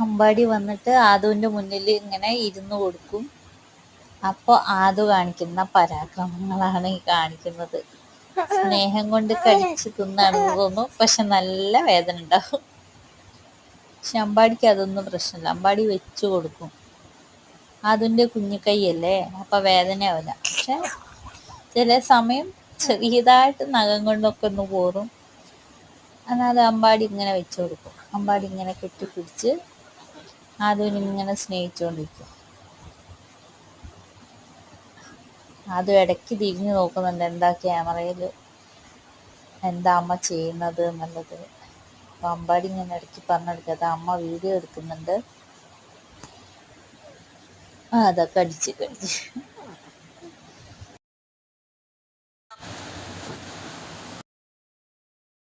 അമ്പാടി വന്നിട്ട് ആദുവിൻ്റെ മുന്നിൽ ഇങ്ങനെ ഇരുന്ന് കൊടുക്കും. അപ്പോൾ ആദു കാണിക്കുന്ന പരാക്രമങ്ങളാണ് ഈ കാണിക്കുന്നത്. സ്നേഹം കൊണ്ട് കടിച്ച് തിന്നാണെന്ന് തോന്നും, പക്ഷെ നല്ല വേദന ഉണ്ടാവും. പക്ഷെ അമ്പാടിക്ക് അതൊന്നും പ്രശ്നമില്ല, അമ്പാടി വെച്ചു കൊടുക്കും. അതിൻ്റെ കുഞ്ഞു കൈയല്ലേ, അപ്പം വേദനയാവില്ല. പക്ഷെ ചില സമയം ചെറിയതായിട്ട് നഖം കൊണ്ടൊക്കെ ഒന്ന് പോറും. എന്നാലും അമ്പാടി ഇങ്ങനെ വെച്ചു കൊടുക്കും. അമ്പാടി ഇങ്ങനെ കെട്ടിപ്പിടിച്ച് അതിനിങ്ങനെ സ്നേഹിച്ചുകൊണ്ടിരിക്കും. അത് ഇടയ്ക്ക് തിരിഞ്ഞു നോക്കുന്നുണ്ട്, എന്താ ക്യാമറയിൽ എന്താ അമ്മ ചെയ്യുന്നത് എന്നുള്ളത്. അപ്പം അമ്പാടി ഇങ്ങനെ ഇടയ്ക്ക് പറഞ്ഞെടുക്കാതെ അമ്മ വീഡിയോ എടുക്കുന്നുണ്ട്. അതൊക്കെ അടിച്ച്